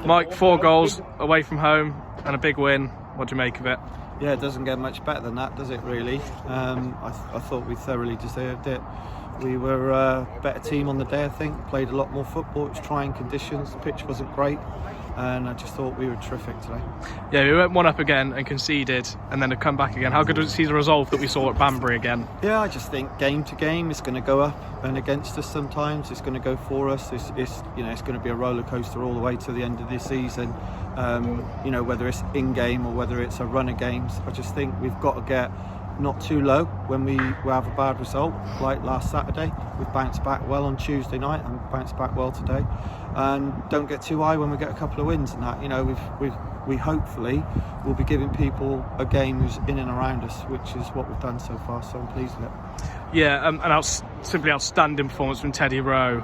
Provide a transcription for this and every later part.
Mike, 4 goals away from home and a big win. What do you make of it? Yeah, it doesn't get much better than that, does it really? I thought we thoroughly deserved it. We were a better team on the day, I think. Played a lot more football. It was trying conditions. The pitch wasn't great. And I just thought we were terrific today. Yeah, we went 1 up again and conceded and then have come back again. How good was the resolve that we saw at Banbury again? Yeah, I just think game to game it's going to go up and against us sometimes. It's going to go for us. It's going to be a roller coaster all the way to the end of this season. Whether it's in game or whether it's a run of games, I just think we've got to get not too low when we have a bad result like last Saturday. We've bounced back well on Tuesday night and bounced back well today, and don't get too high when we get a couple of wins. And that, we hopefully will be giving people a game who's in and around us, which is what we've done so far, so I'm pleased with it. Yeah, simply outstanding performance from Teddy Rowe.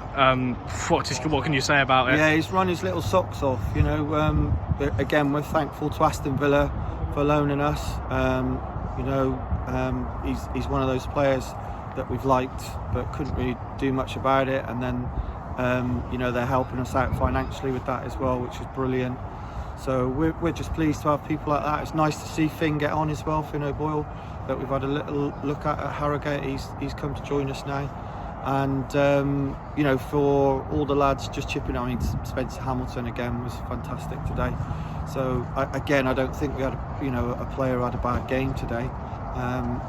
What can you say about it? Yeah, he's run his little socks off. Again, we're thankful to Aston Villa for loaning us. He's one of those players that we've liked but couldn't really do much about it, and then they're helping us out financially with that as well, which is brilliant. So we're just pleased to have people like that. It's nice to see Finn get on as well, Finn O'Boyle, that we've had a little look at Harrogate. He's come to join us now, and for all the lads just chipping on. Spencer Hamilton again was fantastic today. So I don't think we had a player who had a bad game today.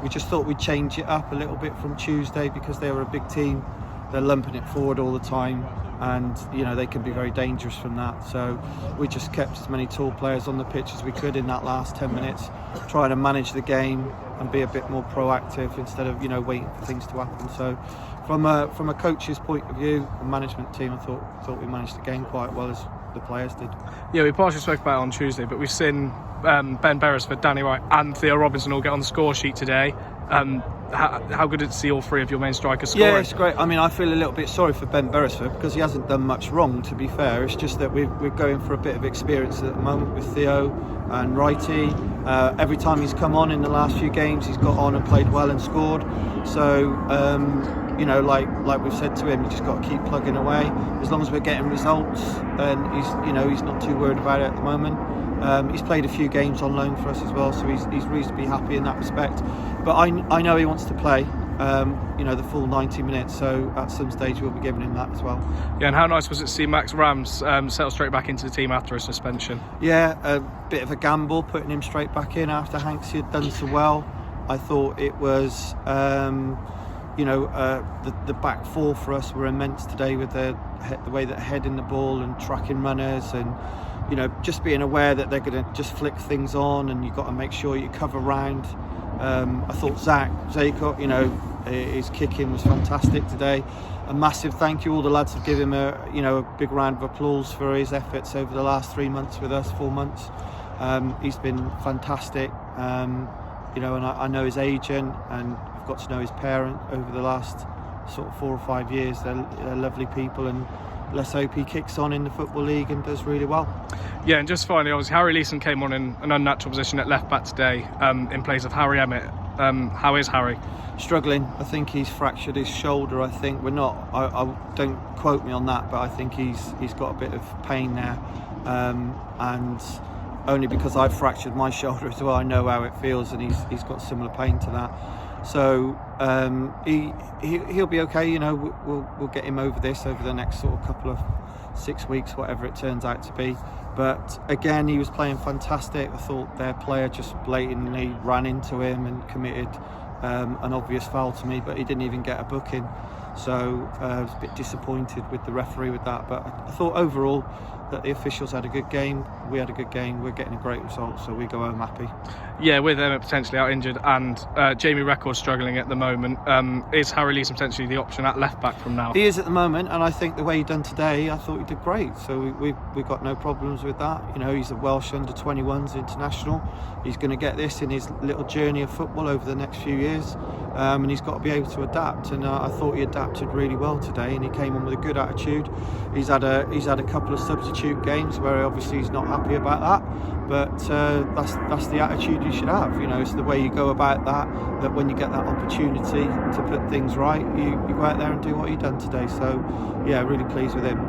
We just thought we'd change it up a little bit from Tuesday because they were a big team. They're lumping it forward all the time, and they can be very dangerous from that. So we just kept as many tall players on the pitch as we could in that last 10 minutes, trying to manage the game and be a bit more proactive instead of waiting for things to happen. So from a coach's point of view, the management team, I thought we managed the game quite well, as the players did. Yeah, we partially spoke about it on Tuesday, but we've seen Ben Beresford, Danny Wright and Theo Robinson all get on the score sheet today. How good is it to see all 3 of your main strikers scoring? Yeah, it's great. I feel a little bit sorry for Ben Beresford because he hasn't done much wrong, to be fair. It's just that we're going for a bit of experience at the moment with Theo and Wrighty. Every time he's come on in the last few games, he's got on and played well and scored. So like we've said to him, you just got to keep plugging away. As long as we're getting results, and he's not too worried about it at the moment. He's played a few games on loan for us as well, so he's reasonably happy in that respect. But I know he wants to play, the full 90 minutes. So at some stage we'll be giving him that as well. Yeah, and how nice was it to see Max Rams settle straight back into the team after a suspension? Yeah, a bit of a gamble putting him straight back in after Hanksy had done so well. I thought it was. The back 4 for us were immense today with the way that heading the ball and tracking runners, and just being aware that they're going to just flick things on, and you've got to make sure you cover round. I thought Zaycock, his kicking was fantastic today. A massive thank you. All the lads have given him a big round of applause for his efforts over the last 3 months with us, 4 months. He's been fantastic. And I know his agent, and I've got to know his parent over the last sort of 4 or 5 years. They're lovely people, and let's hope he kicks on in the Football League and does really well. Yeah, and just finally, obviously Harry Leeson came on in an unnatural position at left back today in place of Harry Emmett. How is Harry? Struggling. I think he's fractured his shoulder. I think I don't quote me on that, but I think he's got a bit of pain there, and only because I've fractured my shoulder as well, I know how it feels, and he's got similar pain to that. So he'll be okay. We'll get him over this over the next sort of couple of 6 weeks, whatever it turns out to be. But again, he was playing fantastic. I thought their player just blatantly ran into him and committed an obvious foul to me, but he didn't even get a booking. So I was a bit disappointed with the referee with that. But I thought overall that the officials had a good game. We had a good game. We're getting a great result, so we go home happy. Yeah, with Emmett potentially out injured and Jamie Record struggling at the moment, is Harry Leeson potentially the option at left back from now? He is at the moment, and I think the way he done today, I thought he did great. So we've got no problems with that. He's a Welsh under-21s international. He's going to get this in his little journey of football over the next few years, and he's got to be able to adapt. And I thought he adapted really well today, and he came on with a good attitude. He's had a couple of substitute games where obviously he's not happy about that, but that's the attitude you should have. It's the way you go about that when you get that opportunity to put things right, you go out there and do what you've done today. So yeah, really pleased with him.